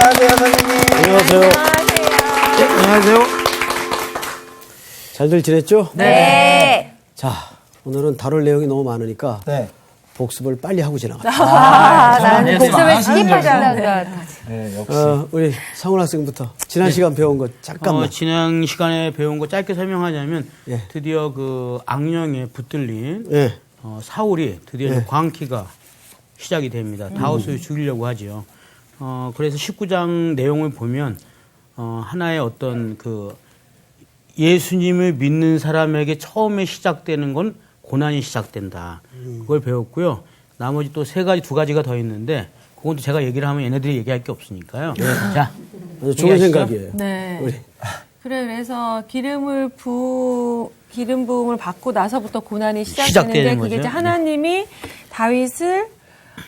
안녕하세요, 선생님. 안녕하세요. 네, 안녕하세요. 잘들 지냈죠? 네. 자, 오늘은 다룰 내용이 너무 많으니까 네. 복습을 빨리 하고 지나가자. 나는 복습을 스킵하지 않는다. 네, 역시. 우리 상훈 학생부터 지난 시간 배운 거 잠깐만. 지난 시간에 배운 거 짧게 설명하자면 예. 드디어 그 악령에 붙들린 예. 사울이 드디어 예. 이제 광기가 시작이 됩니다. 다윗을 죽이려고 하죠. 그래서 19장 내용을 보면 하나의 어떤 그 예수님을 믿는 사람에게 처음에 시작되는 건 고난이 시작된다. 그걸 배웠고요. 나머지 또 두 가지가 더 있는데 그건 또 제가 얘기를 하면 얘네들이 얘기할 게 없으니까요. 자, 아주 좋은 얘기하시죠. 생각이에요. 네. 우리. 그래서 기름 부음을 받고 나서부터 고난이 시작되는 시작되는데 그게 거죠. 이제 하나님이 다윗을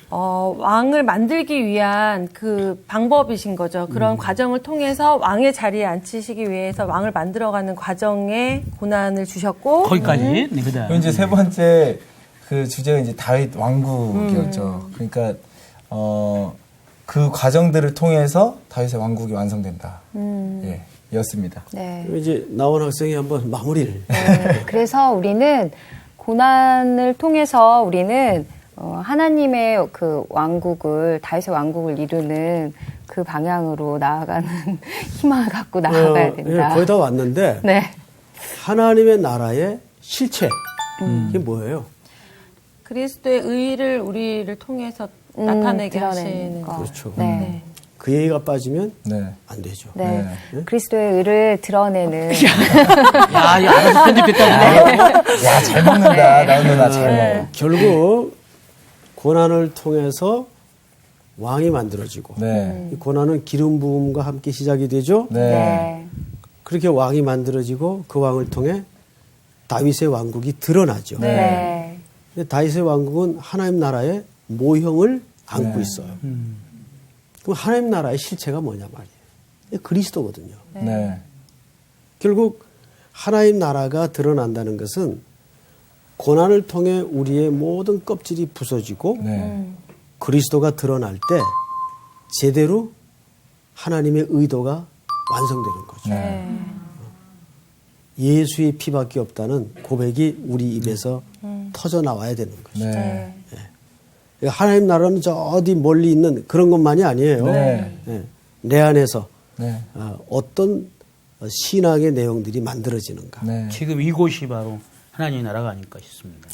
왕을 만들기 위한 그 방법이신 거죠. 그런 과정을 통해서 왕의 자리에 앉히시기 위해서 왕을 만들어가는 과정에 고난을 주셨고 거기까지. 네, 그다음. 그리고 이제 세 번째 그 주제가 이제 다윗 왕국이었죠. 그러니까 그 과정들을 통해서 다윗의 왕국이 완성된다. 예, 였습니다. 네. 이제 나온 학생이 한번 마무리를. 네. 그래서 우리는 고난을 통해서 우리는 하나님의 그 왕국을, 다윗의 왕국을 이루는 그 방향으로 나아가는 희망을 갖고 나아가야 된다. 예, 거의 다 왔는데 네. 하나님의 나라의 실체 이게 뭐예요? 그리스도의 의를 우리를 통해서 나타내게 하시는 거. 그렇죠. 네. 그 얘기가 빠지면 네. 안 되죠. 네. 그리스도의 의를 드러내는. 야, 알아서 편집됐다. 야, 잘 먹는다. 나온 누나 잘 먹어. 결국 고난을 통해서 왕이 만들어지고 네. 이 고난은 기름 부음과 함께 시작이 되죠. 네. 네. 그렇게 왕이 만들어지고 그 왕을 통해 다윗의 왕국이 드러나죠. 네. 네. 근데 다윗의 왕국은 하나님 나라의 모형을 안고 네. 있어요. 그럼 하나님 나라의 실체가 뭐냐 말이에요. 그리스도거든요. 네. 결국 하나님 나라가 드러난다는 것은 고난을 통해 우리의 모든 껍질이 부서지고 네. 그리스도가 드러날 때 제대로 하나님의 의도가 완성되는 거죠. 네. 예수의 피밖에 없다는 고백이 우리 입에서 터져 나와야 되는 거죠. 네. 하나님 나라는 저 어디 멀리 있는 그런 것만이 아니에요. 네. 예. 내 안에서 네. 어떤 신앙의 내용들이 만들어지는가. 네. 지금 이곳이 바로 하나님의 나라가 아닐까 싶습니다.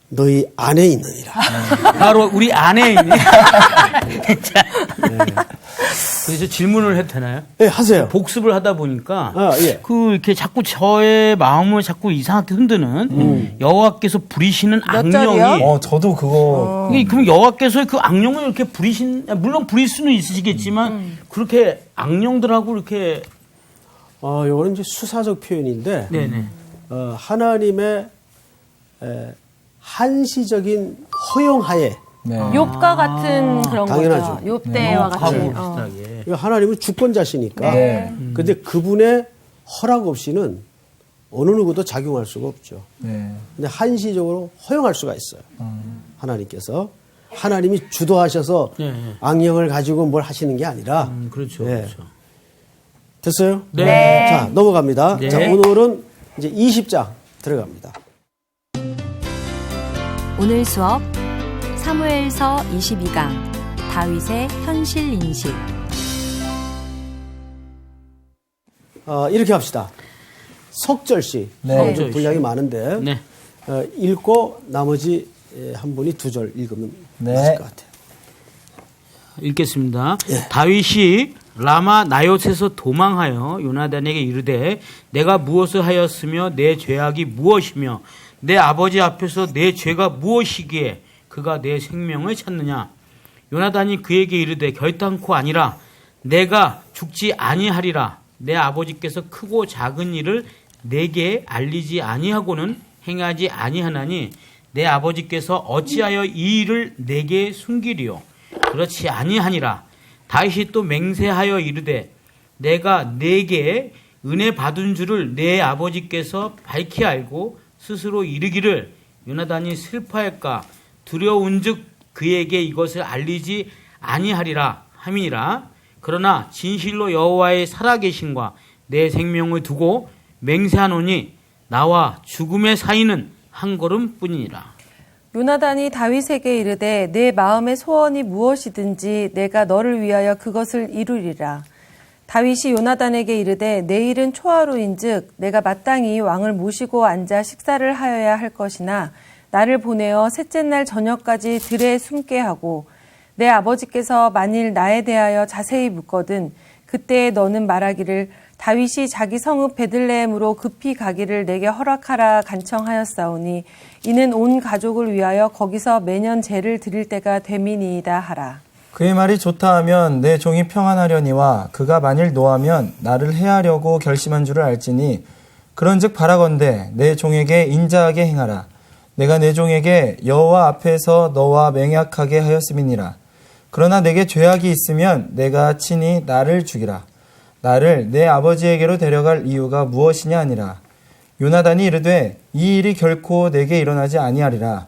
너희 안에 있느니라. 바로 우리 안에 있는. 그래서 질문을 해도 되나요? 네, 하세요. 복습을 하다 보니까 예. 그 이렇게 자꾸 저의 마음을 자꾸 이상하게 흔드는 여호와께서 부리시는 악령이 저도 그거 그럼 여호와께서 그 악령을 이렇게 물론 부릴 수는 있으시겠지만 그렇게 악령들하고 이렇게 요거는 이제 수사적 표현인데 네네 하나님의 한시적인 허용하에 네. 욥과 같은 그런 당연하죠. 거죠. 욥 때와 같이. 하고 비슷하게 하나님은 주권자시니까. 네. 근데 그분의 허락 없이는 어느 누구도 작용할 수가 없죠. 네. 근데 한시적으로 허용할 수가 있어요. 하나님께서. 하나님이 주도하셔서 네. 악령을 가지고 뭘 하시는 게 아니라. 그렇죠 네. 그렇죠 됐어요? 네. 자, 넘어갑니다. 네. 자, 오늘은 이제 20장 들어갑니다. 오늘 수업 사무엘서 22강 다윗의 현실 인식. 이렇게 합시다. 석절시. 네. 좀 분량이 많은데. 네. 읽고 나머지 한 분이 두 절 읽으면 네. 맞을 것 같아요. 읽겠습니다. 다윗이 라마 나요트에서 도망하여 요나단에게 이르되 내가 무엇을 하였으며 내 죄악이 무엇이며 내 아버지 앞에서 내 죄가 무엇이기에 그가 내 생명을 찾느냐. 요나단이 그에게 이르되 결단코 아니라 내가 죽지 아니하리라. 내 아버지께서 크고 작은 일을 내게 알리지 아니하고는 행하지 아니하나니 내 아버지께서 어찌하여 이 일을 내게 숨기리요. 그렇지 아니하니라. 다윗이 또 맹세하여 이르되 내가 내게 은혜 받은 줄을 내 아버지께서 밝히 알고 스스로 이르기를 요나단이 슬퍼할까 두려운즉 그에게 이것을 알리지 아니하리라 함이니라. 그러나 진실로 여호와의 살아계심과 내 생명을 두고 맹세하노니 나와 죽음의 사이는 한 걸음뿐이니라. 요나단이 다윗에게 이르되 내 마음의 소원이 무엇이든지 내가 너를 위하여 그것을 이루리라. 다윗이 요나단에게 이르되 내일은 초하루인즉 내가 마땅히 왕을 모시고 앉아 식사를 하여야 할 것이나 나를 보내어 셋째 날 저녁까지 들에 숨게 하고 내 아버지께서 만일 나에 대하여 자세히 묻거든 그때 너는 말하기를 다윗이 자기 성읍 베들레헴으로 급히 가기를 내게 허락하라 간청하였사오니 이는 온 가족을 위하여 거기서 매년 제를 드릴 때가 됨이니이다 하라. 그의 말이 좋다 하면 내 종이 평안하려니와 그가 만일 노하면 나를 해하려고 결심한 줄을 알지니 그런즉 바라건대 내 종에게 인자하게 행하라. 내가 내 종에게 여호와 앞에서 너와 맹약하게 하였음이니라. 그러나 내게 죄악이 있으면 내가 친히 나를 죽이라. 나를 내 아버지에게로 데려갈 이유가 무엇이냐 하니라. 요나단이 이르되 이 일이 결코 내게 일어나지 아니하리라.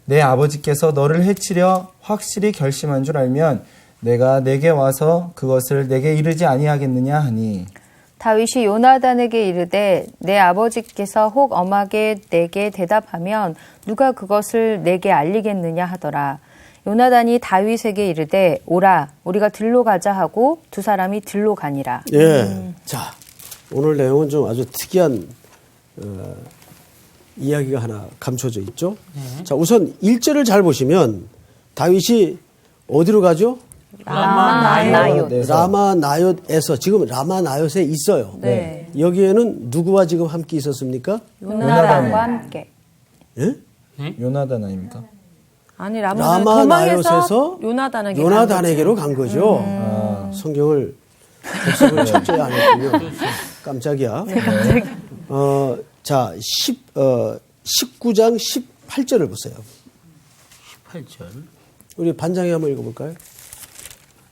내 아버지께서 너를 해치려 확실히 결심한 줄 알면 내가 내게 와서 그것을 내게 이르지 아니하겠느냐 하니. 다윗이 요나단에게 이르되 내 아버지께서 혹 엄하게 내게 대답하면 누가 그것을 내게 알리겠느냐 하더라. 요나단이 다윗에게 이르되 오라 우리가 들로 가자 하고 두 사람이 들로 가니라. 예. 자, 오늘 내용은 좀 아주 특이한 이야기가 하나 감춰져 있죠. 자, 우선 1절을 잘 보시면 다윗이 어디로 가죠? 라마나옅. 라마나옅에서 지금 라마나옅에 있어요. 네. 여기에는 누구와 지금 함께 있었습니까? 요나단과 함께. 예? 요나단 아닙니까? 아니 도망해서 라마나옅에서 요나단에게로 간 거죠. 성경을 복습을 철저히 안 했군요. 깜짝이야. 자, 19장 18절을 보세요. 18절. 우리 반장이 한번 읽어볼까요?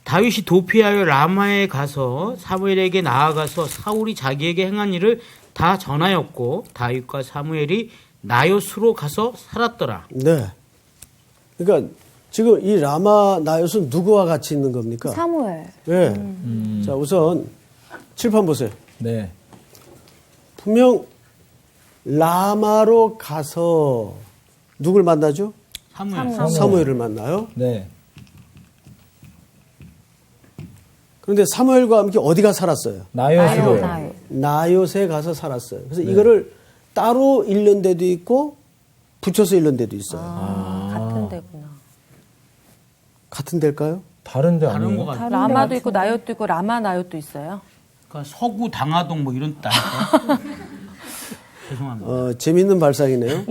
다윗이 도피하여 라마에 가서 사무엘에게 나아가서 사울이 자기에게 행한 일을 다 전하였고 다윗과 사무엘이 나요스로 가서 살았더라. 네. 그러니까 지금 이 라마나옅은 누구와 같이 있는 겁니까? 사무엘. 네. 자, 우선 칠판 보세요. 네. 분명 라마로 가서 누굴 만나죠? 사무엘. 사무엘을 만나요. 네. 그런데 사무엘과 함께 어디가 살았어요? 나요스로요. 나요스에 가서 살았어요. 그래서 이거를 따로 읽는 데도 있고 붙여서 읽는 데도 있어요. 같은 데구나. 같은 데일까요? 다른데 다른 거 아니에요? 같아. 라마도 있고 나요도 있고 라마나요도 있어요. 그러니까 서구 당하동 뭐 이런 땅. 죄송합니다. 재밌는 발상이네요.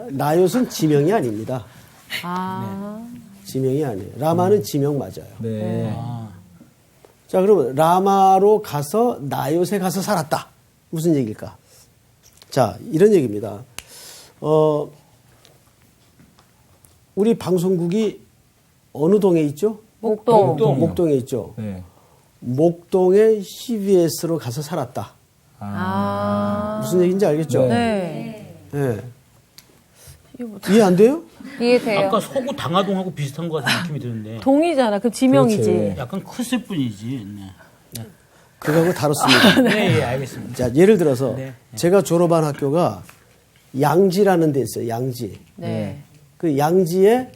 나요스는 지명이 아닙니다. 지명이 아니에요. 라마는 지명 맞아요. 네. 자, 그러면 라마로 가서 나요스에 가서 살았다. 무슨 얘기일까? 자, 이런 얘기입니다. 우리 방송국이 어느 동에 있죠? 목동에 있죠. 네. 목동에 CBS로 가서 살았다. 무슨 얘기인지 알겠죠? 네. 네. 이해 안 돼요? 이해돼요. 아까 서구 당하동하고 비슷한 것 같은 느낌이 드는데. 동이잖아. 그 지명이지. 그렇지. 약간 컸을 뿐이지. 네. 그거하고 다뤘습니다. 네, 예, 알겠습니다. 자, 예를 들어서 네. 제가 졸업한 학교가 양지라는 데 있어요. 양지. 네. 그 양지에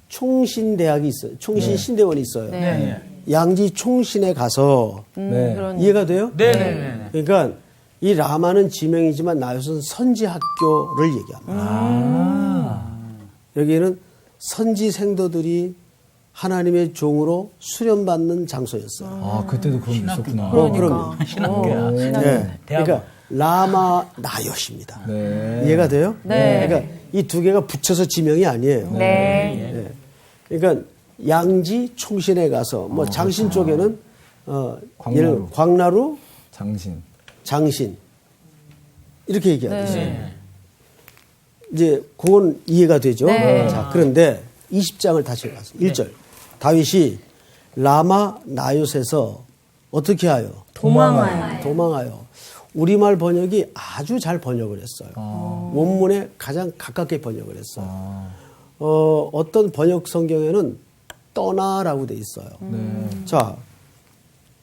총신대학이 있어요. 총신신대원이 있어요. 네. 양지 총신에 가서 네. 그런 이해가 돼요? 네, 네, 네. 그러니까 이 라마는 지명이지만 나요스는 선지학교를 얘기합니다. 여기에는 선지 생도들이 하나님의 종으로 수련받는 장소였어요. 아, 그때도 그런 게 있었구나. 그럼요. 신학교야. 네. 대학원. 그러니까 라마나옅입니다. 네. 이해가 돼요? 네. 그러니까 이 두 개가 붙여서 지명이 아니에요. 네. 그러니까 양지 총신에 가서 뭐 장신 쪽에는 예를 광나루, 장신. 장신 이렇게 얘기하듯이 이제 그건 이해가 되죠. 자, 그런데 20장을 다시 가서 1절 다윗이 라마나옅에서 어떻게 하여? 도망하여. 우리말 번역이 아주 잘 번역을 했어요. 원문에 가장 가깝게 번역을 했어요. 어떤 번역 성경에는 떠나라고 돼 있어요. 네. 자,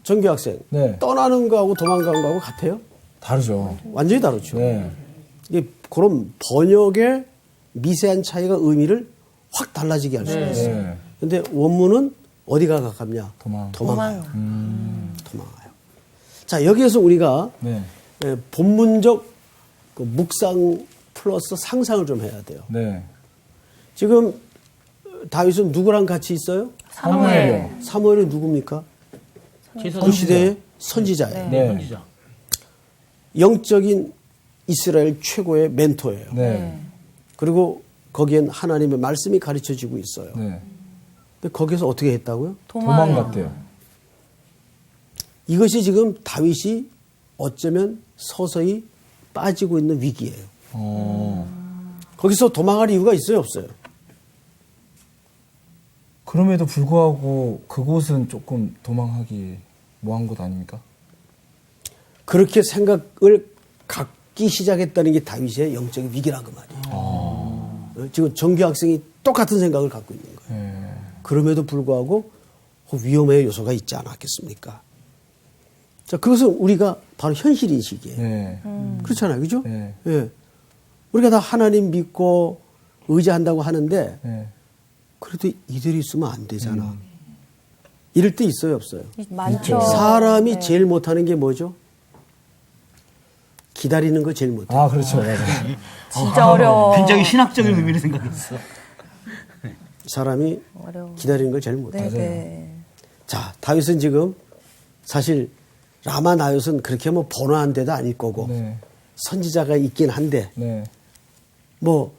정규 학생. 네. 떠나는 거하고 도망가는 거하고 같아요? 다르죠. 완전히 다르죠. 네. 이게 그런 번역의 미세한 차이가 의미를 확 달라지게 할 수 있어요. 네. 근데 원문은 어디가 가깝냐? 도망. 도망가요. 도망가요. 자, 여기에서 우리가 네. 본문적 그 묵상 플러스 상상을 좀 해야 돼요. 네. 지금 다윗은 누구랑 같이 있어요? 사무엘이요. 사무엘이 누굽니까? 그 시대의 선지자예요. 네. 선지자. 영적인 이스라엘 최고의 멘토예요. 네. 그리고 거기엔 하나님의 말씀이 가르쳐지고 있어요. 네. 근데 거기서 어떻게 했다고요? 도망갔대요. 이것이 지금 다윗이 어쩌면 서서히 빠지고 있는 위기예요. 거기서 도망갈 이유가 있어요, 없어요? 그럼에도 불구하고 그곳은 조금 도망하기 뭐한 곳 아닙니까? 그렇게 생각을 갖기 시작했다는 게 다윗의 영적인 위기란 그 말이에요. 지금 정규 학생이 똑같은 생각을 갖고 있는 거예요. 네. 그럼에도 불구하고 위험의 요소가 있지 않았겠습니까? 자, 그것은 우리가 바로 현실인식이에요. 네. 그렇잖아요. 그죠? 네. 예. 우리가 다 하나님 믿고 의지한다고 하는데 네. 그래도 이들이 있으면 안 되잖아. 이럴 때 있어요, 없어요? 많죠. 사람이 제일 못하는 게 뭐죠? 기다리는 거 제일 못해요. 아, 그렇죠. 맞아요. 진짜 어려워. 굉장히 신학적인 의미를 생각했어. 사람이 기다리는 걸 제일 못해요. 네. 자, 다윗은 지금 사실 라마 나윗은 그렇게 뭐 번화한 데도 아닐 거고 네. 선지자가 있긴 한데 네. 뭐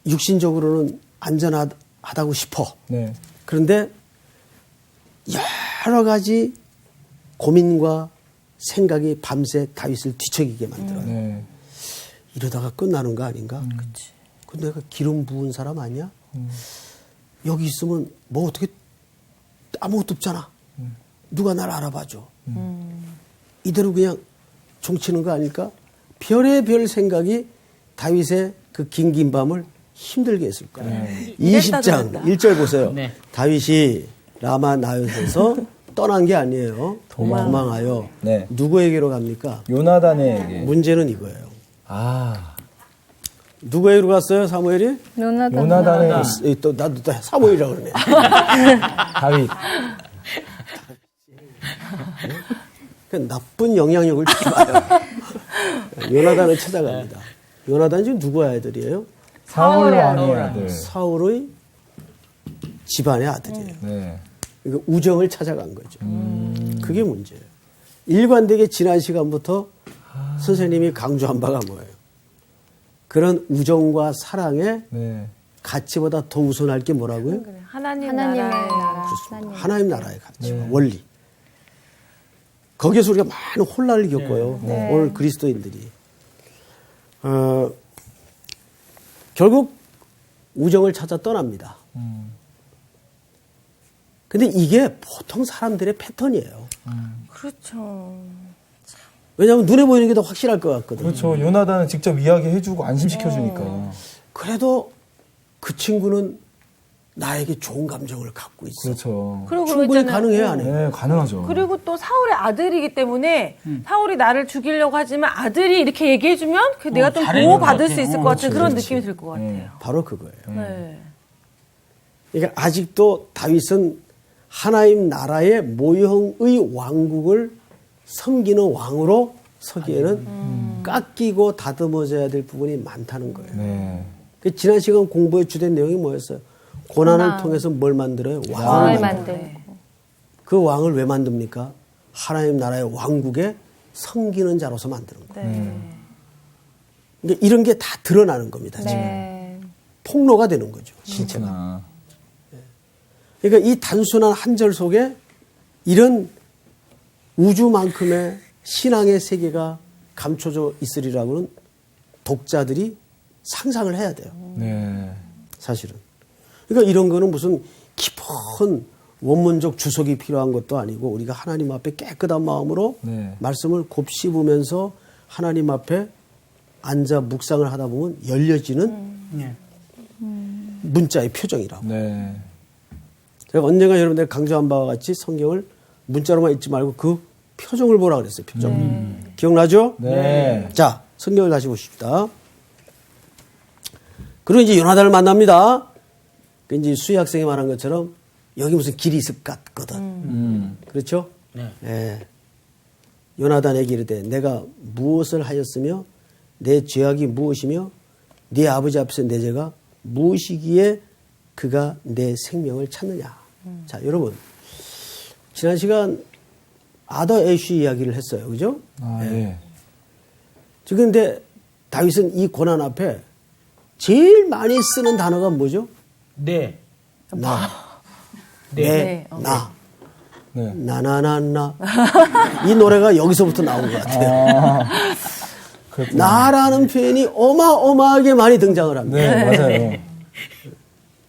육신적으로는 안전하다고 싶어. 네. 그런데 여러 가지 고민과 생각이 밤새 다윗을 뒤척이게 만들어요. 네. 이러다가 끝나는 거 아닌가? 그 내가 기름 부은 사람 아니야? 여기 있으면 뭐 어떻게 아무것도 없잖아. 누가 날 알아봐줘. 이대로 그냥 종치는 거 아닐까? 별의별 생각이 다윗의 그 긴긴 밤을 힘들게 했을 거예요. 20장 1절 보세요. 네. 다윗이 라마 나윗에서 떠난 게 아니에요. 도망하여 네. 누구에게로 갑니까? 요나단에게. 문제는 이거예요. 아. 누구에게로 갔어요, 사무엘이? 요나단의 또 나도 또 사무엘이라고 그러네. 다윗. 그 나쁜 영향력을 주지 마요. 요나단을 찾아갑니다. 요나단 지금 누구 아들이에요? 사울 왕의 아들. 사울의 집안의 아들이에요. 네. 그러니까 우정을 찾아간 거죠. 그게 문제예요. 일관되게 지난 시간부터 선생님이 강조한 바가 뭐예요? 그런 우정과 사랑의 네. 가치보다 더 우선할 게 뭐라고요? 하나님의 하나님의 나라의 나라. 하나님 나라의 가치와 원리. 거기에서 우리가 많은 혼란을 겪어요. 오늘 그리스도인들이. 결국 우정을 찾아 떠납니다. 근데 이게 보통 사람들의 패턴이에요. 그렇죠. 왜냐하면 눈에 보이는 게 더 확실할 것 같거든요. 그렇죠. 요나단은 직접 이야기해주고 안심시켜주니까. 그래도 그 친구는 나에게 좋은 감정을 갖고 있어. 그렇죠. 그리고 충분히 그러잖아요. 가능해요, 안 해요? 네, 가능하죠. 그리고 또 사울의 아들이기 때문에 사울이 나를 죽이려고 하지만 아들이 이렇게 얘기해주면 내가 좀 잘해줄 보호받을 것 수 있을 것 같은 그런 느낌이 들 것 같아요. 바로 그거예요. 네. 그러니까 아직도 다윗은 하나님 나라의 모형의 왕국을 섬기는 왕으로 서기에는 깎이고 다듬어져야 될 부분이 많다는 거예요. 네. 그 지난 시간 공부의 주된 내용이 뭐였어요? 고난을 통해서 뭘 만들어요? 왕을 왕을 만들어요. 만들고. 그 왕을 왜 만듭니까? 하나님 나라의 왕국에 섬기는 자로서 만드는 거예요. 네. 그러니까 이런 게 다 드러나는 겁니다. 지금. 네. 폭로가 되는 거죠. 실체가. 그렇구나. 그러니까 이 단순한 한 절 속에 이런 우주만큼의 신앙의 세계가 감춰져 있으리라고는 독자들이 상상을 해야 돼요. 네. 사실은. 그러니까 이런 거는 무슨 깊은 원문적 주석이 필요한 것도 아니고 우리가 하나님 앞에 깨끗한 마음으로 네. 말씀을 곱씹으면서 하나님 앞에 앉아 묵상을 하다 보면 열려지는 문자의 표정이라고. 네. 제가 언젠가 여러분들 강조한 바와 같이 성경을 문자로만 읽지 말고 그 표정을 보라 그랬어요. 표정. 기억나죠? 네. 자, 성경을 다시 보십시다. 그리고 이제 요나단을 만납니다. 그 이제 수희 학생이 말한 것처럼 여기 무슨 길이 있을 것 같거든. 그렇죠? 네. 예. 요나단에게 이르되 내가 무엇을 하였으며 내 죄악이 무엇이며 네 아버지 앞에서 내 죄가 무엇이기에 그가 내 생명을 찾느냐. 자, 여러분 지난 시간 아더 애쉬 이야기를 했어요. 그죠? 아, 예. 지금 근데 다윗은 이 고난 앞에 제일 많이 쓰는 단어가 뭐죠? 네. 나. 네. 내, 나. 네. 나나나나. 이 노래가 여기서부터 나온 것 같아요. 나라는 표현이 어마어마하게 많이 등장을 합니다. 네, 맞아요.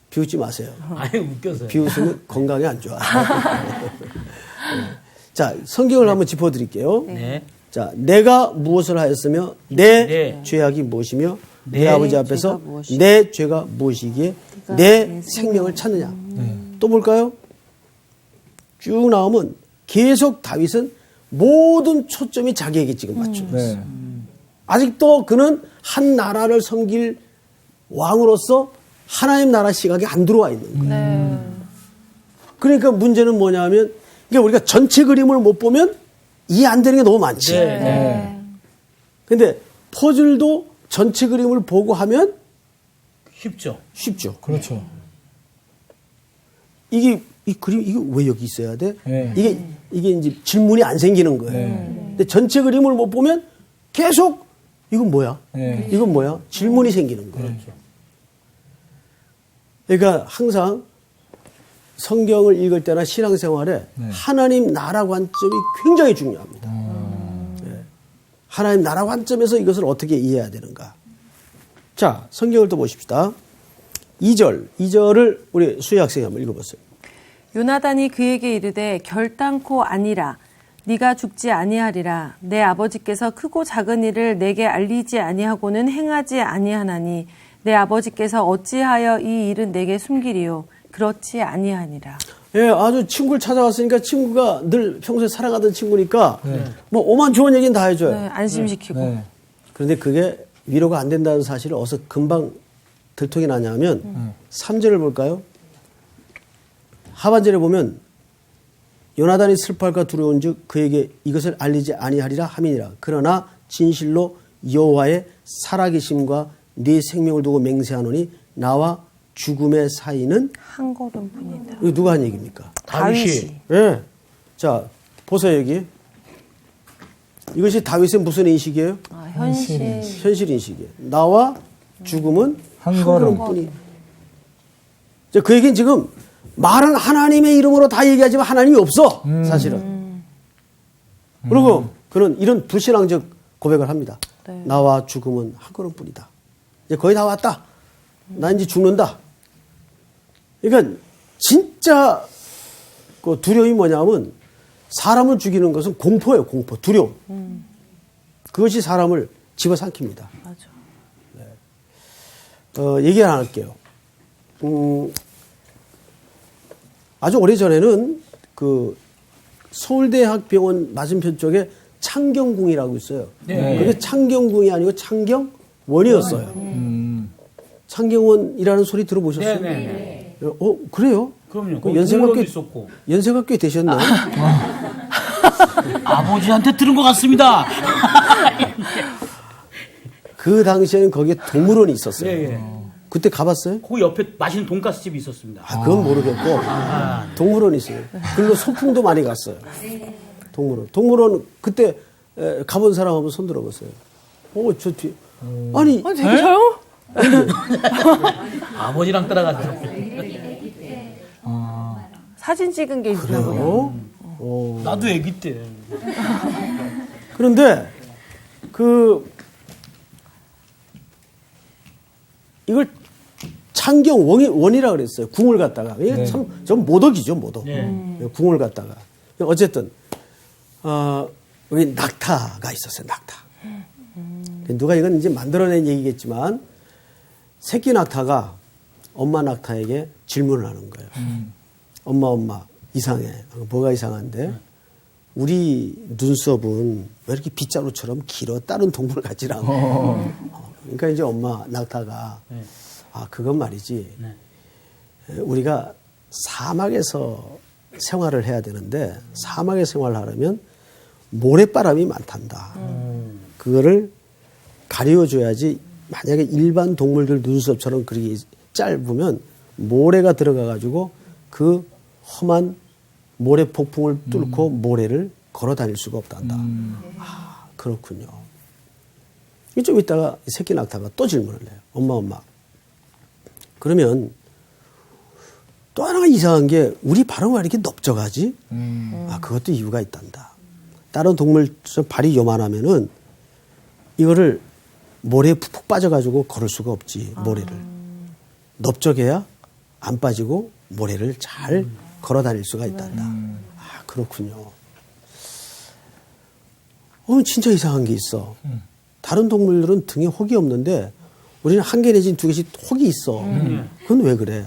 비웃지 마세요. 아니 웃겨서요. 비웃으면 건강에 안 좋아요. 자, 성경을 한번 짚어드릴게요. 네. 자, 내가 무엇을 하였으며 내 네. 죄악이 무엇이며 내 네. 아버지 앞에서 내 죄가 무엇이기에 내 생명을 찾느냐. 또 볼까요? 쭉 나오면 계속 다윗은 모든 초점이 자기에게 지금 맞춰져 있어요. 네. 아직도 그는 한 나라를 섬길 왕으로서 하나님 나라 시각이 안 들어와 있는 거예요. 네. 그러니까 문제는 뭐냐면 그러니까 우리가 전체 그림을 못 보면 이해 안 되는 게 너무 많지. 네. 근데 퍼즐도 전체 그림을 보고 하면 쉽죠. 쉽죠. 그렇죠. 이게 이 그림 이게 왜 여기 있어야 돼? 네. 이게 이제 질문이 안 생기는 거예요. 근데 전체 그림을 못 보면 계속 이건 뭐야? 네. 이건 뭐야? 질문이 생기는 거예요. 그러니까 항상 성경을 읽을 때나 신앙생활에 하나님 나라 관점이 굉장히 중요합니다. 네. 하나님 나라 관점에서 이것을 어떻게 이해해야 되는가? 자, 성경을 또 보십시다. 2절을 우리 수희 학생이 한번 읽어보세요. 요나단이 그에게 이르되 결단코 아니라 네가 죽지 아니하리라. 내 아버지께서 크고 작은 일을 내게 알리지 아니하고는 행하지 아니하나니 내 아버지께서 어찌하여 이 일은 내게 숨기리요. 그렇지 아니하니라. 예, 아주 친구를 찾아왔으니까 친구가 늘 평소에 사랑하던 친구니까 뭐 오만 좋은 얘기는 다 해줘요. 네, 안심시키고. 네. 그런데 그게 위로가 안 된다는 사실을 어서 금방 들통이 나냐면 3절을 볼까요? 하반절에 보면 요나단이 슬퍼할까 두려운즉 그에게 이것을 알리지 아니하리라 함이니라. 그러나 진실로 여호와의 살아계심과 네 생명을 두고 맹세하노니 나와 죽음의 사이는 한 걸음뿐이다. 이거 누가 한 얘기입니까? 다윗이. 예. 자, 보세요 여기. 이것이 다윗의 무슨 인식이에요? 아, 현실. 현실 인식이에요. 나와 죽음은 한 걸음. 걸음뿐이. 그 얘기는 지금 말은 하나님의 이름으로 다 얘기하지만 하나님이 없어. 사실은. 그리고 그는 이런 불신앙적 고백을 합니다. 네. 나와 죽음은 한 걸음뿐이다. 이제 거의 다 왔다. 나 이제 죽는다. 그러니까 진짜 그 두려움이 뭐냐면 사람을 죽이는 것은 공포예요. 공포, 두려움. 그것이 사람을 집어삼킵니다. 맞아. 얘기 안 할게요. 아주 오래전에는 그 서울대학병원 맞은편 쪽에 창경궁이라고 있어요. 네. 그게 창경궁이 아니고 창경원이었어요. 창경원이라는 소리 들어보셨어요? 네네. 그래요? 그럼요. 그 연세가 연세가 꽤 있었고. 연세가 꽤 되셨나요? 아버지한테 들은 것 같습니다. 그 당시에는 거기에 동물원이 있었어요. 예, 예. 그때 가봤어요? 그 옆에 맛있는 돈가스 집이 있었습니다. 아, 그건 모르겠고 동물원이 있어요. 그리고 소풍도 많이 갔어요. 동물원 그때 가본 사람 한번 손 들어보세요. 저 뒤에 아니 진짜요? 아버지랑 따라갔죠. 사진 찍은 게 있나 보다. 나도 애기 때. 그런데 이걸 창경원이라 그랬어요. 궁을 갖다가 이게 좀 모독이죠, 모독. 궁을 갖다가 어쨌든 여기 낙타가 있었어요. 낙타. 누가 이건 이제 만들어낸 얘기겠지만 새끼 낙타가 엄마 낙타에게 질문을 하는 거예요. 엄마 이상해. 뭐가 이상한데? 우리 눈썹은 왜 이렇게 빗자루처럼 길어? 다른 동물 같지 않고. 그러니까 이제 엄마 낙타가 그건 말이지. 우리가 사막에서 생활을 해야 되는데 사막에 생활하려면 모래바람이 많단다. 그거를 가려줘야지. 만약에 일반 동물들 눈썹처럼 그렇게 짧으면 모래가 들어가가지고 그 험한 모래 폭풍을 뚫고 모래를 걸어 다닐 수가 없단다. 그렇군요. 좀 있다가 새끼 낙타가 또 질문을 해요. 엄마. 그러면 또 하나가 이상한 게 우리 발은 왜 이렇게 넓적하지? 그것도 이유가 있단다. 다른 동물처럼 발이 요만하면은 이거를 모래에 푹푹 빠져가지고 걸을 수가 없지, 모래를. 넓적해야 안 빠지고 모래를 잘 걸어 다닐 수가 있단다. 그렇군요. 진짜 이상한 게 있어. 다른 동물들은 등에 혹이 없는데 우리는 한 개 내지 두 개씩 혹이 있어. 그건 왜 그래?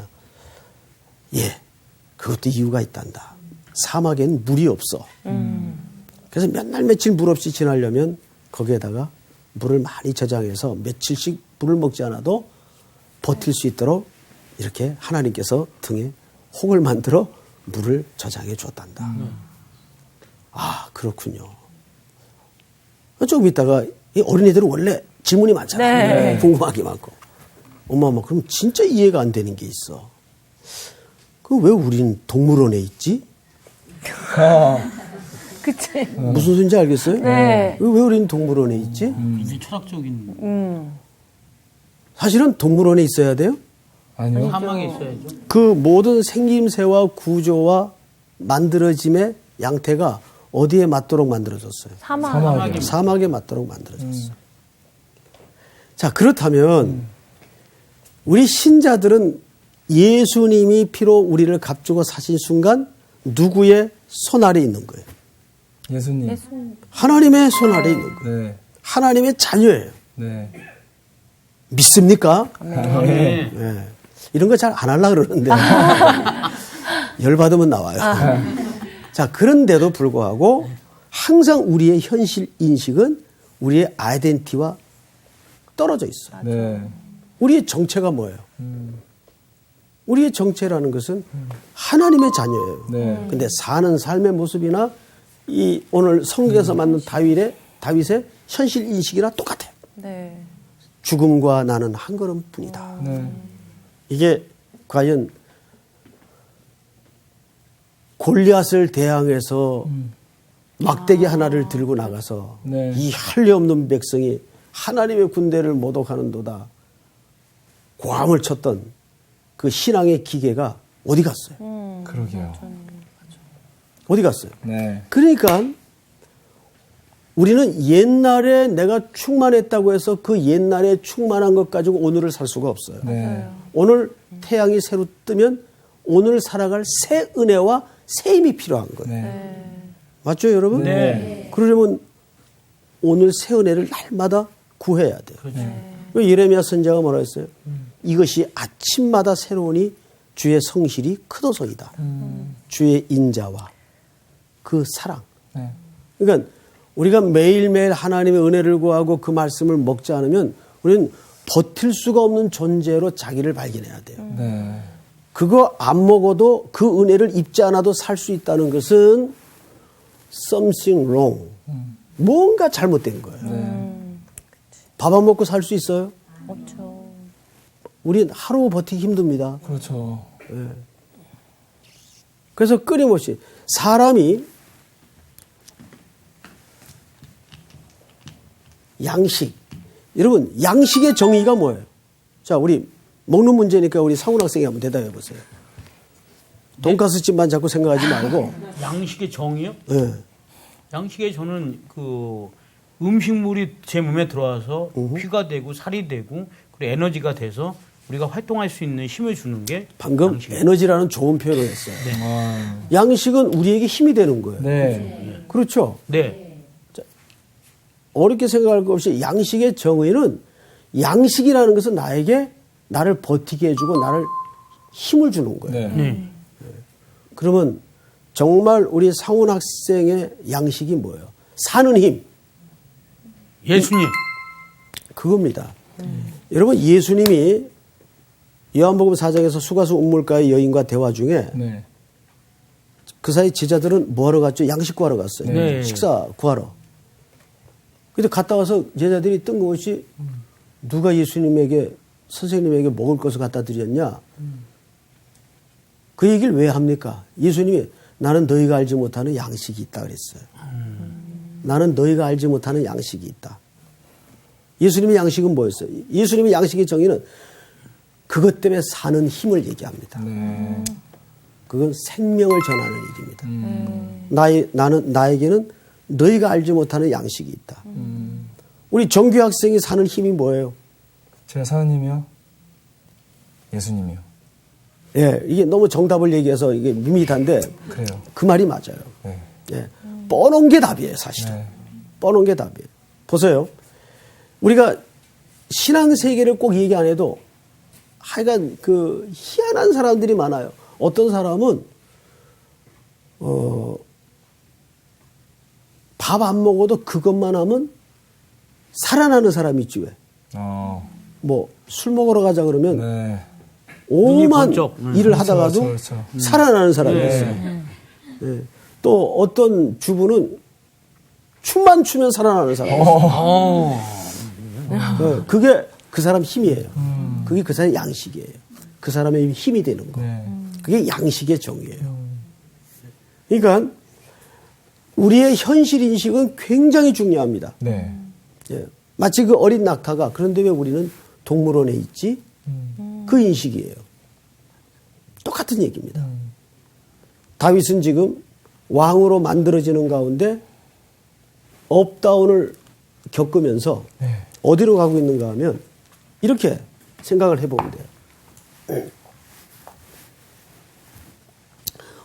그것도 이유가 있단다. 사막에는 물이 없어. 그래서 몇 날 며칠 물 없이 지나려면 거기에다가 물을 많이 저장해서 며칠씩 물을 먹지 않아도 버틸 수 있도록 이렇게 하나님께서 등에 혹을 만들어 물을 저장해 줬단다. 그렇군요. 조금 있다가 이 어린이들은 원래 질문이 많잖아요. 네. 궁금한 게 많고. 엄마, 그럼 진짜 이해가 안 되는 게 있어. 그 왜 우린 동물원에 있지? 그치. 무슨 소리인지 알겠어요? 네. 왜 우린 동물원에 있지? 굉장히 철학적인. 사실은 동물원에 있어야 돼요? 아니요. 사막에 있어야죠. 그 모든 생김새와 구조와 만들어짐의 양태가 어디에 맞도록 만들어졌어요? 사막. 사막에 맞도록 만들어졌어요. 자, 그렇다면 우리 신자들은 예수님이 피로 우리를 값주고 사신 순간 누구의 손 아래 있는 거예요? 예수님. 하나님의 손 아래 있는 거예요. 네. 하나님의 자녀예요. 네. 믿습니까? 네. 네. 이런 거 잘 안 하려고 그러는데 열받으면 나와요. 자, 그런데도 불구하고 항상 우리의 현실 인식은 우리의 아이덴티티와 떨어져 있어요. 네. 우리의 정체가 뭐예요? 우리의 정체라는 것은 하나님의 자녀예요. 네. 근데 사는 삶의 모습이나 이 오늘 성경에서 만든 다윗의 현실 인식이나 똑같아요. 네. 죽음과 나는 한 걸음뿐이다. 네. 이게 과연 골리앗을 대항해서 막대기 하나를 들고 나가서 네. 이 할례 없는 백성이 하나님의 군대를 모독하는도다 고함을 쳤던 그 신앙의 기계가 어디 갔어요? 그러게요. 어디 갔어요? 네. 그러니까 우리는 옛날에 내가 충만했다고 해서 그 옛날에 충만한 것 가지고 오늘을 살 수가 없어요. 네. 오늘 태양이 새로 뜨면 오늘 살아갈 새 은혜와 새 힘이 필요한 거예요. 네. 맞죠, 여러분? 네. 그러려면 오늘 새 은혜를 날마다 구해야 돼요. 그렇죠. 예레미야 선지자가 뭐라 했어요? 이것이 아침마다 새로우니 주의 성실이 크도소이다. 주의 인자와 그 사랑. 네. 그러니까 우리가 매일매일 하나님의 은혜를 구하고 그 말씀을 먹지 않으면 우리는 버틸 수가 없는 존재로 자기를 발견해야 돼요. 네. 그거 안 먹어도 그 은혜를 입지 않아도 살 수 있다는 것은 something wrong. 뭔가 잘못된 거예요. 밥 안 먹고 살 수 있어요? 없죠. 우린 하루 버티기 힘듭니다. 그렇죠. 그래서 끊임없이 사람이 양식. 여러분, 양식의 정의가 뭐예요? 자, 우리 먹는 문제니까 우리 상훈 학생이 한번 대답해 보세요. 돈가스 집만 자꾸 생각하지 말고. 양식의 정의요? 네. 양식에 저는 그 음식물이 제 몸에 들어와서 피가 되고 살이 되고 그리고 에너지가 돼서 우리가 활동할 수 있는 힘을 주는 게 방금 양식이에요. 에너지라는 좋은 표현을 했어요. 양식은 우리에게 힘이 되는 거예요. 네. 그렇죠? 네. 어렵게 생각할 것 없이 양식의 정의는 양식이라는 것은 나에게 나를 버티게 해주고 나를 힘을 주는 거예요. 네. 그러면 정말 우리 상훈 학생의 양식이 뭐예요? 사는 힘. 예수님. 그겁니다. 여러분 예수님이 요한복음 4장에서 수가수 운물가의 여인과 대화 중에 네. 그 사이 제자들은 뭐하러 갔죠? 양식 구하러 갔어요. 네. 식사 구하러. 근데 갔다 와서 제자들이 뜬금없이 누가 예수님에게 선생님에게 먹을 것을 갖다 드렸냐? 그 얘기를 왜 합니까? 예수님이 나는 너희가 알지 못하는 양식이 있다 그랬어요. 나는 너희가 알지 못하는 양식이 있다. 예수님의 양식은 뭐였어요? 예수님의 양식의 정의는 그것 때문에 사는 힘을 얘기합니다. 그건 생명을 전하는 일입니다. 나에게는 너희가 알지 못하는 양식이 있다. 우리 정규 학생이 사는 힘이 뭐예요? 제 사는 힘이요? 예수님이요. 예, 이게 너무 정답을 얘기해서 이게 밋밋한데 그래요. 그 말이 맞아요. 네. 예, 뻔한 게 답이에요, 사실은. 네. 뻔한 게 답이에요. 보세요. 우리가 신앙 세계를 꼭 얘기 안 해도 하여간 그 희한한 사람들이 많아요. 어떤 사람은 밥 안 먹어도 그것만 하면 살아나는 사람이 있지 왜? 뭐 술 먹으러 가자 그러면 네. 오만 눈이 번쩍. 일을 하다가도 그렇죠. 살아나는 사람이 있어요. 네. 또 어떤 주부는 춤만 추면 살아나는 사람이 있어요. 그게 그 사람 힘이에요. 그게 그 사람의 양식이에요. 그 사람의 힘이 되는 거. 네. 그게 양식의 정의예요. 그러니까 우리의 현실 인식은 굉장히 중요합니다. 네. 예. 마치 그 어린 낙타가 그런데 왜 우리는 동물원에 있지? 그 인식이에요. 똑같은 얘기입니다. 다윗은 지금 왕으로 만들어지는 가운데 업다운을 겪으면서 네. 어디로 가고 있는가 하면 이렇게 생각을 해보면 돼요.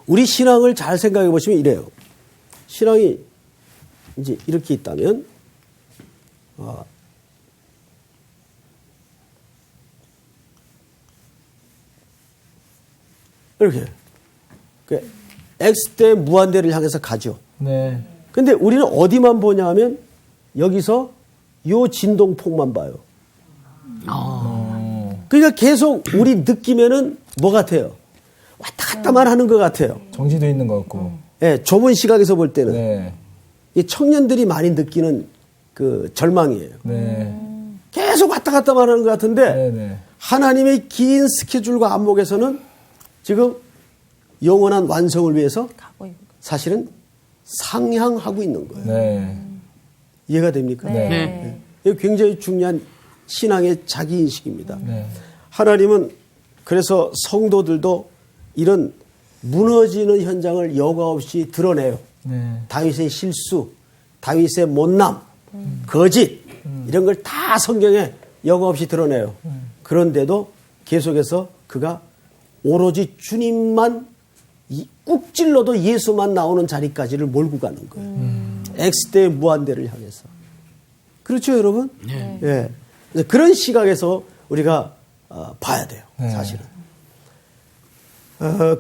우리 신앙을 잘 생각해 보시면 이래요. 신앙이 이제 이렇게 있다면, 이렇게. X대 무한대를 향해서 가죠. 네. 근데 우리는 어디만 보냐 하면 여기서 요 진동폭만 봐요. 그러니까 계속 우리 느낌에는 뭐 같아요? 왔다 갔다만 하는 것 같아요. 정지도 있는 것 같고. 예, 좁은 시각에서 볼 때는. 네. 이 청년들이 많이 느끼는 그 절망이에요. 네. 계속 왔다 갔다만 하는 것 같은데 네. 네. 하나님의 긴 스케줄과 안목에서는 지금 영원한 완성을 위해서 가고 있는 거. 사실은 상향하고 있는 거예요. 네. 이해가 됩니까? 네. 네. 이거 굉장히 중요한 신앙의 자기인식입니다. 네. 하나님은 그래서 성도들도 이런 무너지는 현장을 여과 없이 드러내요. 네. 다윗의 실수, 다윗의 못남, 거짓 이런 걸 다 성경에 여과 없이 드러내요. 그런데도 계속해서 그가 오로지 주님만 꾹 찔러도 예수만 나오는 자리까지를 몰고 가는 거예요. X대의 무한대를 향해서. 그렇죠, 여러분? 네. 예. 그래서 그런 시각에서 우리가 봐야 돼요, 네. 사실은.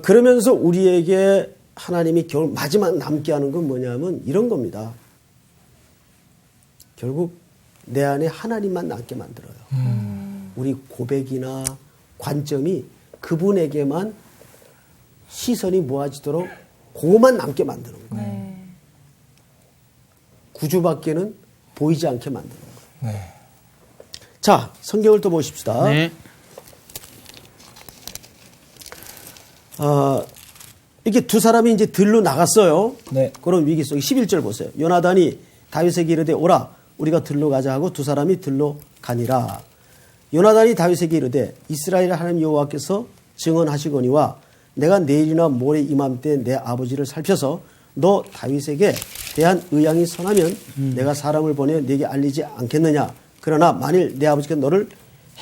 그러면서 우리에게 하나님이 결국 마지막 남게 하는 건 뭐냐면 이런 겁니다. 결국 내 안에 하나님만 남게 만들어요. 우리 고백이나 관점이 그분에게만 시선이 모아지도록 그것만 남게 만드는 거예요. 네. 구주밖에는 보이지 않게 만드는 거예요. 네. 자, 성경을 또 보십시다. 네. 이렇게 두 사람이 이제 들로 나갔어요. 네. 그런 위기 속에 11절 보세요. 요나단이 다윗에게 이르되 오라 우리가 들로 가자 하고 두 사람이 들로 가니라. 요나단이 다윗에게 이르되 이스라엘 하나님 여호와께서 증언하시거니와 내가 내일이나 모레 이맘때 내 아버지를 살펴서 너 다윗에게 대한 의향이 선하면 내가 사람을 보내 네게 알리지 않겠느냐. 그러나 만일 내 아버지가 너를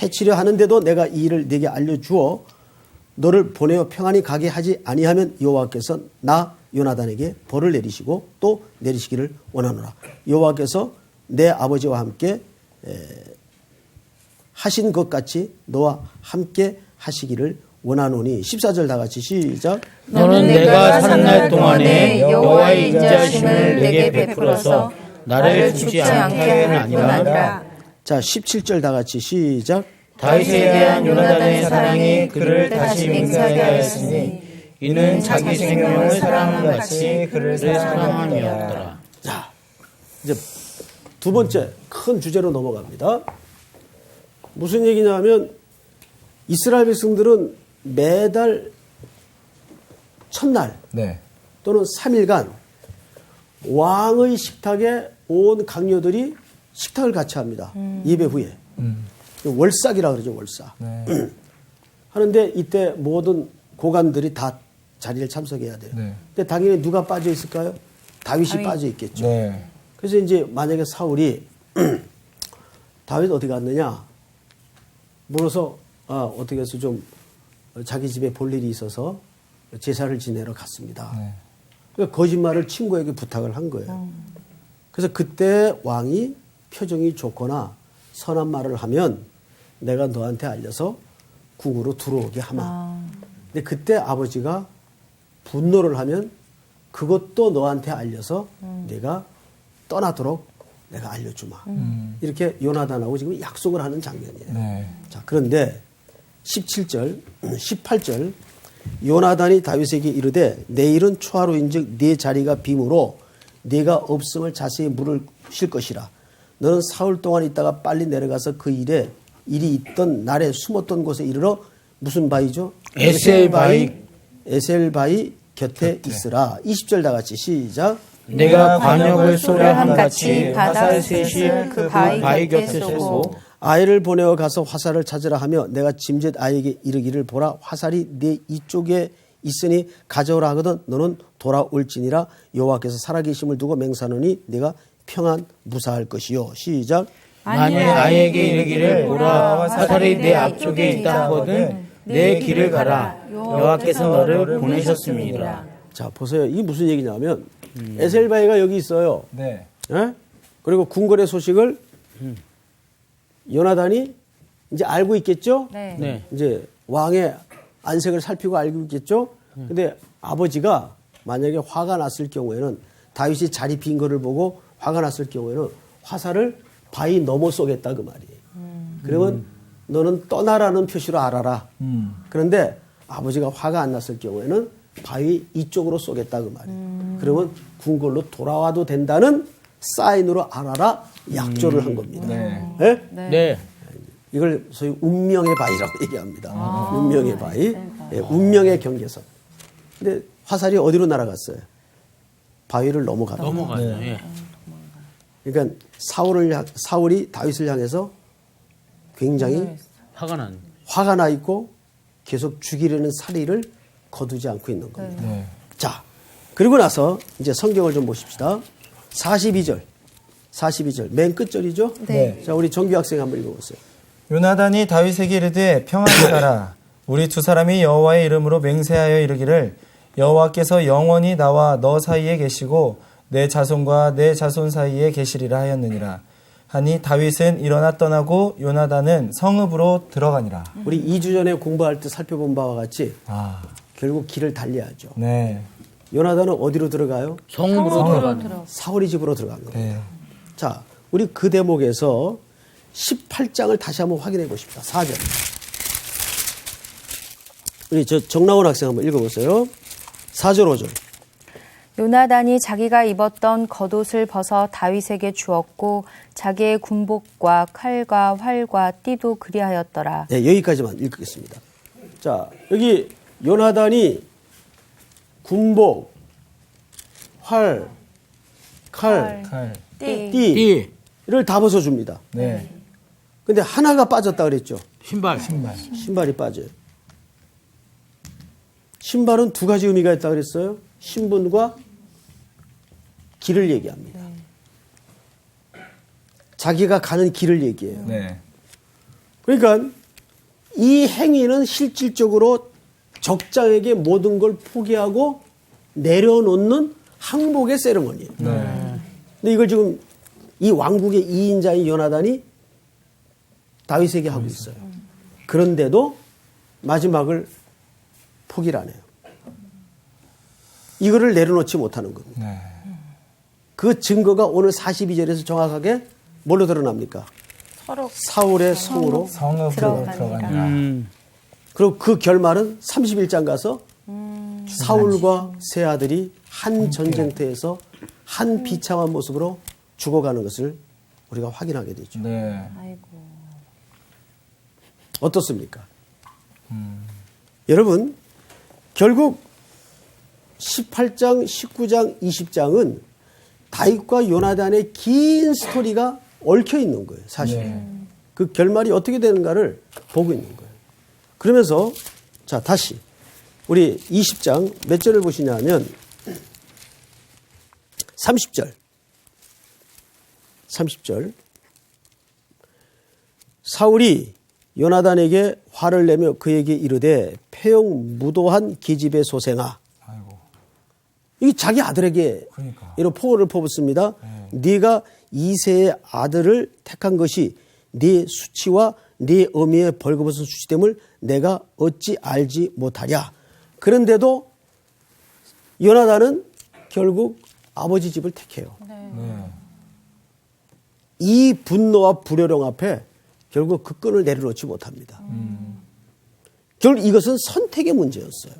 해치려 하는데도 내가 이 일을 네게 알려주어 너를 보내어 평안히 가게 하지 아니하면 여호와께서 나 요나단에게 벌을 내리시고 또 내리시기를 원하노라. 여호와께서 내 아버지와 함께 하신 것 같이 너와 함께 하시기를 원하노니 14절 다 같이 시작. 너는 내가 사는 날 동안에 여호와의 인자하심을 내게 베풀어서 나를 죽지 않게 하는 아니라. 자 17절 다 같이 시작. 다윗에 대한 요나단의 사랑이 그를 다시 맹세하게 하였으니 이는 자기 생명을 사랑함 같이 그를 사랑함이었더라. 자 이제 두 번째 큰 주제로 넘어갑니다. 무슨 얘기냐면 이스라엘 백성들은 매달 첫날 네. 또는 3일간 왕의 식탁에 온 강요들이 식탁을 같이 합니다. 예배 후에. 월삭이라고 그러죠. 월삭. 네. 하는데 이때 모든 고관들이 다 자리를 참석해야 돼요. 네. 근데 당연히 누가 빠져 있을까요? 다윗이 빠져 있겠죠. 네. 그래서 이제 만약에 사울이 다윗 어디 갔느냐 물어서 어떻게 해서 좀 자기 집에 볼 일이 있어서 제사를 지내러 갔습니다. 네. 그러니까 거짓말을 친구에게 부탁을 한 거예요. 그래서 그때 왕이 표정이 좋거나 선한 말을 하면 내가 너한테 알려서 궁으로 들어오게 하마. 근데 그때 아버지가 분노를 하면 그것도 너한테 알려서 내가 떠나도록 내가 알려주마. 이렇게 요나단하고 지금 약속을 하는 장면이에요. 네. 자, 그런데 17절, 18절 요나단이 다윗에게 이르되 내일은 초하루인즉 네 자리가 빔으로 네가 없음을 자세히 물을 쉴 것이라. 너는 사흘 동안 있다가 빨리 내려가서 그 일이 있던 날에 숨었던 곳에 이르러 무슨 바위죠? 에셀바위 곁에 있으라. 20절 다 같이 시작. 내가 관역을 소려함 같이 바다 셋이 그 바위 곁에 쏘고 아이를 보내어 가서 화살을 찾으라 하며 내가 짐짓 아이에게 이르기를 보라 화살이 네 이쪽에 있으니 가져오라 하거든 너는 돌아올지니라 여호와께서 살아계심을 두고 맹사하노니 네가 평안 무사할 것이요. 시작. 만일 아이에게 이르기를 보라 화살이 내 앞쪽에 있다 하거든 내 길을 가라 여호와께서 너를 보내셨습니다. 자 보세요. 이게 무슨 얘기냐면 에셀바이가 여기 있어요. 네. 예? 그리고 궁궐의 소식을 요나단이 이제 알고 있겠죠? 네. 네. 이제 왕의 안색을 살피고 알고 있겠죠? 근데 아버지가 만약에 화가 났을 경우에는 다윗이 자리 빈 거를 보고 화가 났을 경우에는 화살을 바위 넘어 쏘겠다 그 말이에요. 그러면 너는 떠나라는 표시로 알아라. 그런데 아버지가 화가 안 났을 경우에는 바위 이쪽으로 쏘겠다 그 말이에요. 그러면 궁궐로 돌아와도 된다는 사인으로 알아라 약조를 한 겁니다. 네. 예? 네. 이걸 소위 운명의 바위라고 얘기합니다. 운명의 바위, 예, 운명의 경계선. 근데 화살이 어디로 날아갔어요? 바위를 넘어가다. 넘어가죠. 예. 그러니까 사울이 다윗을 향해서 굉장히 화가 나 있고 계속 죽이려는 살이를 거두지 않고 있는 겁니다. 네. 자, 그리고 나서 이제 성경을 좀 보십시다. 42절 맨 끝절이죠? 네. 자, 우리 정규 학생 한번 읽어보세요. 요나단이 다윗에게 이르되 평안히 가라. 우리 두 사람이 여호와의 이름으로 맹세하여 이르기를 여호와께서 영원히 나와 너 사이에 계시고 내 자손과 내 자손 사이에 계시리라 하였느니라. 하니 다윗은 일어나 떠나고 요나단은 성읍으로 들어가니라. 우리 2주 전에 공부할 때 살펴본 바와 같이 아, 결국 길을 달리하죠. 네. 요나단은 어디로 들어가요? 성으로 들어가. 사울이 집으로 들어간 겁니다. 네. 자, 우리 그 대목에서 18장을 다시 한번 확인해 보십시다. 4절. 우리 정나원 학생 한번 읽어보세요. 4절 5절. 요나단이 자기가 입었던 겉옷을 벗어 다윗에게 주었고 자기의 군복과 칼과 활과 띠도 그리하였더라. 네, 여기까지만 읽겠습니다. 자, 여기 요나단이 군복, 활, 칼, 칼. 띠를 다 벗어줍니다. 네. 근데 하나가 빠졌다 그랬죠. 신발. 신발이 빠져요. 신발은 두 가지 의미가 있다 그랬어요. 신분과 길을 얘기합니다. 자기가 가는 길을 얘기해요. 네. 그러니까 이 행위는 실질적으로 적장에게 모든 걸 포기하고 내려놓는 항복의 세레머니예요. 네. 근데 이걸 지금 이 왕국의 2인자인 요나단이 다윗에게 하고 있어요. 그런데도 마지막을 포기를 안 해요. 이거를 내려놓지 못하는 겁니다. 네. 그 증거가 오늘 42절에서 정확하게 뭘로 드러납니까? 서로 사울의 성으로. 성읍으로 들어가니라. 그리고 그 결말은 31장 가서 사울과 세 아들이 한 전쟁터에서 한 비참한 모습으로 죽어가는 것을 우리가 확인하게 되죠. 네. 아이고. 어떻습니까? 여러분, 결국 18장, 19장, 20장은 다윗과 요나단의 긴 스토리가 얽혀 있는 거예요, 사실. 네. 그 결말이 어떻게 되는가를 보고 있는 거예요. 그러면서, 자, 다시. 우리 20장 몇 절을 보시냐면, 30절. 30절. 사울이 요나단에게 화를 내며 그에게 이르되 폐용무도한 기집애 소생아. 아이고. 이게 자기 아들에게 그러니까. 이런 포효를 퍼붓습니다. 네가 이세의 아들을 택한 것이 네 수치와 네 어미의 벌거벗은 수치됨을 내가 어찌 알지 못하랴. 그런데도 요나단은 결국 아버지 집을 택해요. 네. 이 분노와 불효령 앞에 결국 그 끈을 내려놓지 못합니다. 결국 이것은 선택의 문제였어요.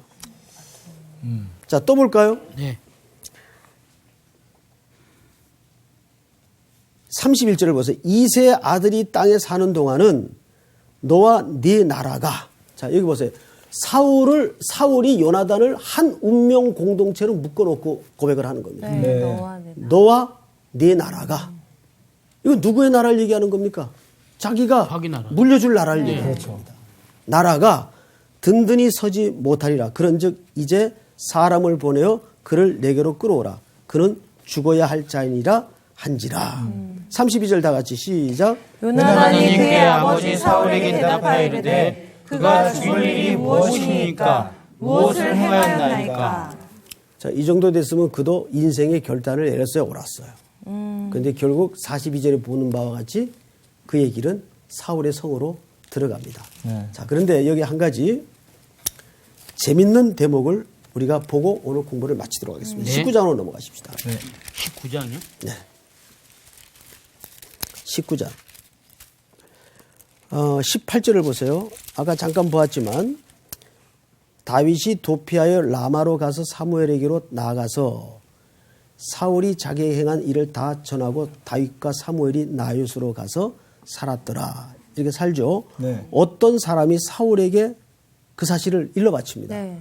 자, 또 볼까요? 네. 31절을 보세요. 이세의 아들이 땅에 사는 동안은 너와 네 나라가, 자, 여기 보세요. 사울이 요나단을 한 운명 공동체로 묶어놓고 고백을 하는 겁니다. 네, 네. 너와 내 나. 너와 네 나라가. 이거 누구의 나라를 얘기하는 겁니까? 자기가 자기 나라. 물려줄 나라를 얘기하는 그렇죠. 겁니다. 나라가 든든히 서지 못하리라. 그런즉 이제 사람을 보내어 그를 내게로 끌어오라. 그는 죽어야 할 자이니라 한지라. 32절 다 같이 시작. 요나단이 그의 아버지 사울에게 대답하여 이르되 그가 죽을 일이 무엇이니까 무엇을 행하였나이까. 자, 이 정도 됐으면 그도 인생의 결단을 내렸어요, 옳았어요. 그런데 결국 42절에 보는 바와 같이 그의 길은 사울의 성으로 들어갑니다. 네. 자, 그런데 여기 한 가지 재밌는 대목을 우리가 보고 오늘 공부를 마치도록 하겠습니다. 네. 19장으로 넘어가십시다. 19장이요? 네. 19장. 18절을 보세요. 아까 잠깐 보았지만 다윗이 도피하여 라마로 가서 사무엘에게로 나아가서 사울이 자기에게 행한 일을 다 전하고 다윗과 사무엘이 나요스로 가서 살았더라. 이렇게 살죠. 네. 어떤 사람이 사울에게 그 사실을 일러 바칩니다. 네.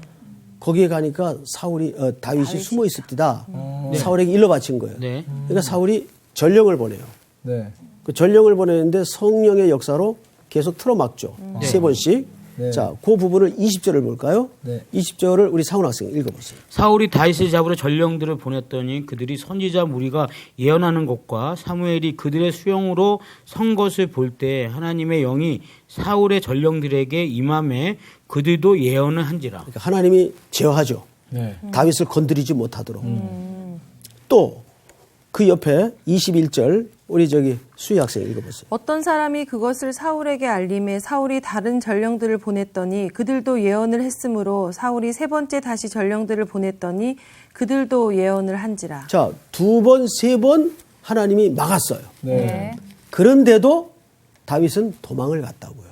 거기에 가니까 다윗이 숨어 있었다. 사울에게 일러 바친 거예요. 네. 그러니까 사울이 전령을 보내요. 네. 그 전령을 보내는데 성령의 역사로 계속 틀어막죠. 세 번씩. 네. 자, 그 부분을 20절을 볼까요? 네. 20절을 우리 상훈 학생 읽어보세요. 사울이 다윗을 잡으러 전령들을 보냈더니 그들이 선지자 무리가 예언하는 것과 사무엘이 그들의 수용으로 선 것을 볼 때 하나님의 영이 사울의 전령들에게 임함에 그들도 예언을 한지라. 그러니까 하나님이 제어하죠. 네. 다윗을 건드리지 못하도록. 또 그 옆에 21절 우리 수희 학생 읽어보세요. 어떤 사람이 그것을 사울에게 알림해 사울이 다른 전령들을 보냈더니 그들도 예언을 했으므로 사울이 세 번째 다시 전령들을 보냈더니 그들도 예언을 한지라. 자, 두 번, 세 번 하나님이 막았어요. 네. 그런데도 다윗은 도망을 갔다고요.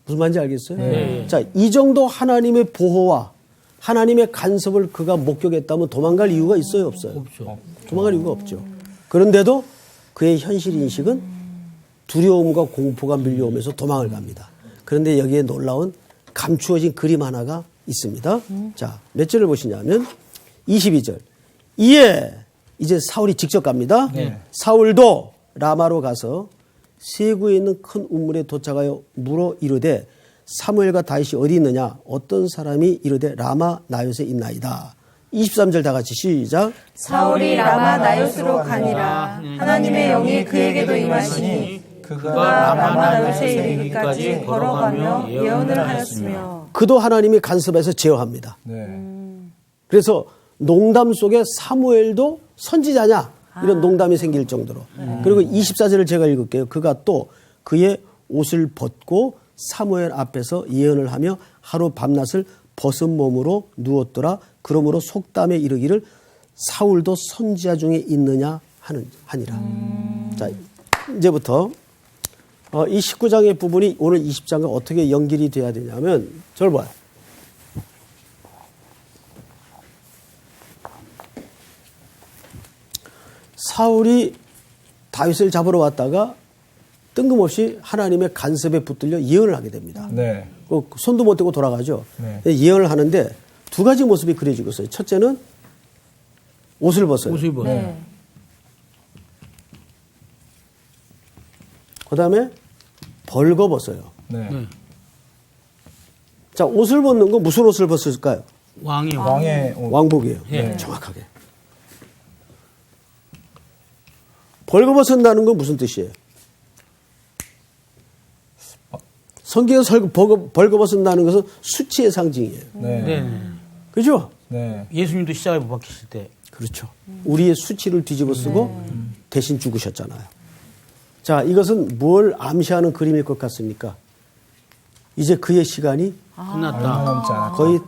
무슨 말인지 알겠어요? 네. 자, 이 정도 하나님의 보호와 하나님의 간섭을 그가 목격했다면 도망갈 이유가 있어요, 없어요? 없죠. 도망갈 이유가 없죠. 그런데도 그의 현실 인식은 두려움과 공포가 밀려오면서 도망을 갑니다. 그런데 여기에 놀라운 감추어진 그림 하나가 있습니다. 자, 몇 절을 보시냐면 22절. 이에 이제 사울이 직접 갑니다. 사울도 라마로 가서 세구에 있는 큰 우물에 도착하여 물어 이르되 사무엘과 다윗이 어디 있느냐? 어떤 사람이 이르되 라마 나요스에 있나이다. 23절 다 같이 시작. 사울이 라마 나요스로 가니라. 하나님의 영이 그에게도 임하시니 그가 라마 나요스에 이르기까지 걸어가며 예언을 하였으며. 그도 하나님이 간섭해서 제어합니다. 네. 그래서 농담 속에 사무엘도 선지자냐? 이런 농담이 생길 정도로. 그리고 24절을 제가 읽을게요. 그가 또 그의 옷을 벗고 사무엘 앞에서 예언을 하며 하루 밤낮을 벗은 몸으로 누웠더라. 그러므로 속담에 이르기를 사울도 선지자 중에 있느냐 하니라. 자, 이제부터 이 19장의 부분이 오늘 20장과 어떻게 연결이 돼야 되냐면 저를 봐요. 사울이 다윗을 잡으러 왔다가 뜬금없이 하나님의 간섭에 붙들려 예언을 하게 됩니다. 네. 손도 못 대고 돌아가죠. 네. 예언을 하는데 두 가지 모습이 그려지고 있어요. 첫째는 옷을 벗어요. 옷을 벗어. 네. 그다음에 벌거벗어요. 네. 네. 자, 옷을 벗는 건 무슨 옷을 벗을까요? 왕이 왕의 옷. 왕복이에요. 예. 정확하게. 벌거벗은다는 건 무슨 뜻이에요? 성경에서 벌거벗은다는 것은 수치의 상징이에요. 네. 네. 그죠? 네. 예수님도 십자가에 못 박히실 때 그렇죠. 우리의 수치를 뒤집어 쓰고 대신 죽으셨잖아요. 자, 이것은 뭘 암시하는 그림일 것 같습니까? 이제 그의 시간이 얼마 끝났다. 남지 않았다. 거의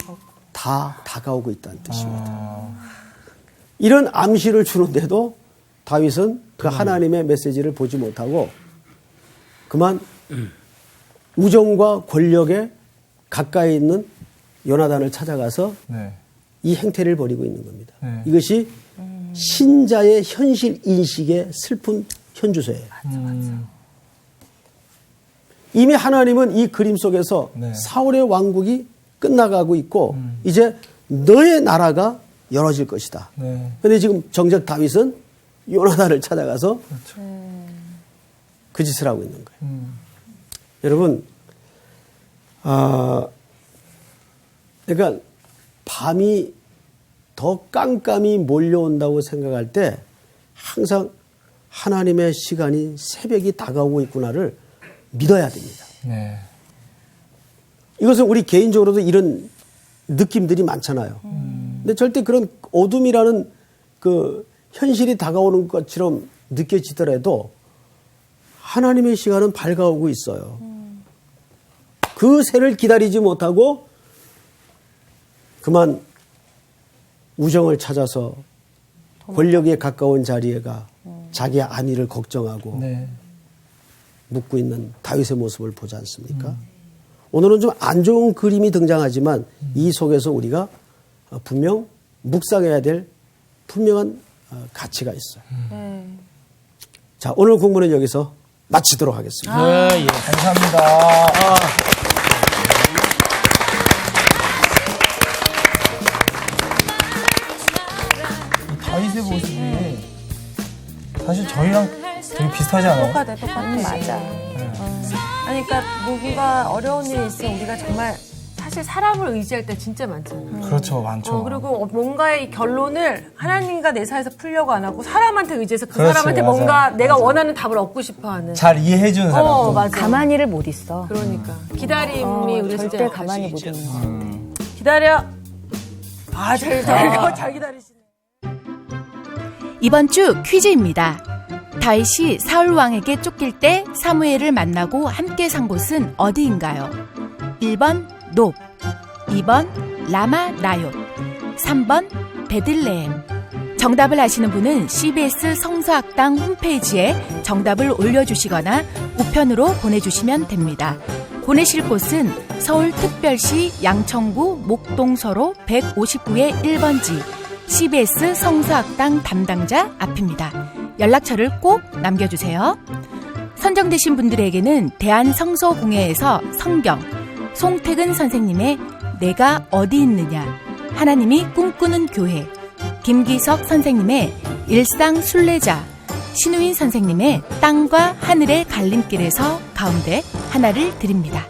다 다가오고 있다는 뜻입니다. 아, 이런 암시를 주는데도 다윗은 그 하나님의 메시지를 보지 못하고 그만 우정과 권력에 가까이 있는 요나단을 찾아가서 네. 이 행태를 벌이고 있는 겁니다. 네. 이것이 신자의 현실 인식의 슬픈 현주소예요. 이미 하나님은 이 그림 속에서 네. 사울의 왕국이 끝나가고 있고 이제 너의 나라가 열어질 것이다. 네. 그런데 지금 정작 다윗은 요나단을 찾아가서 그 짓을 하고 있는 거예요. 여러분, 그러니까 밤이 더 깜깜이 몰려온다고 생각할 때 항상 하나님의 시간이 새벽이 다가오고 있구나를 믿어야 됩니다. 네. 이것은 우리 개인적으로도 이런 느낌들이 많잖아요. 근데 절대 그런 어둠이라는 그 현실이 다가오는 것처럼 느껴지더라도 하나님의 시간은 밝아오고 있어요. 그 새를 기다리지 못하고 그만 우정을 찾아서 권력에 가까운 자리에가 자기의 안위를 걱정하고 네. 묻고 있는 다윗의 모습을 보지 않습니까? 오늘은 좀 안 좋은 그림이 등장하지만 이 속에서 우리가 분명 묵상해야 될 분명한 가치가 있어요. 자, 오늘 공부는 여기서 마치도록 하겠습니다. 예. 감사합니다. 이 다윗의 모습이 사실 저희랑 되게 비슷하지 않아요? 똑같아. 맞아. 아니, 그러니까 뭔가 어려운 일이 있으면 우리가 정말 사실 사람을 의지할 때 진짜 많잖아. 그렇죠, 많죠. 그리고 뭔가의 결론을 하나님과 내 사이에서 풀려고 안 하고 사람한테 의지해서 그 그렇지, 사람한테 맞아요. 뭔가 내가 맞아요. 원하는 답을 얻고 싶어하는. 잘 이해해주는 사람. 맞아. 가만히를 못 있어. 그러니까 기다림이 우리 절대 진짜 가만히 못 있는 거. 기다려. 잘 기다리시네. 이번 주 퀴즈입니다. 다윗이 사울 왕에게 쫓길 때 사무엘을 만나고 함께 산 곳은 어디인가요? 1번 높, 2번 라마 나옳, 3번 베들레헴. 정답을 아시는 분은 CBS 성서학당 홈페이지에 정답을 올려주시거나 우편으로 보내주시면 됩니다. 보내실 곳은 서울특별시 양천구 목동서로 159의 1번지 CBS 성서학당 담당자 앞입니다. 연락처를 꼭 남겨주세요. 선정되신 분들에게는 대한성서공회에서 성경, 송태근 선생님의 내가 어디 있느냐, 하나님이 꿈꾸는 교회, 김기석 선생님의 일상 순례자, 신우인 선생님의 땅과 하늘의 갈림길에서 가운데 하나를 드립니다.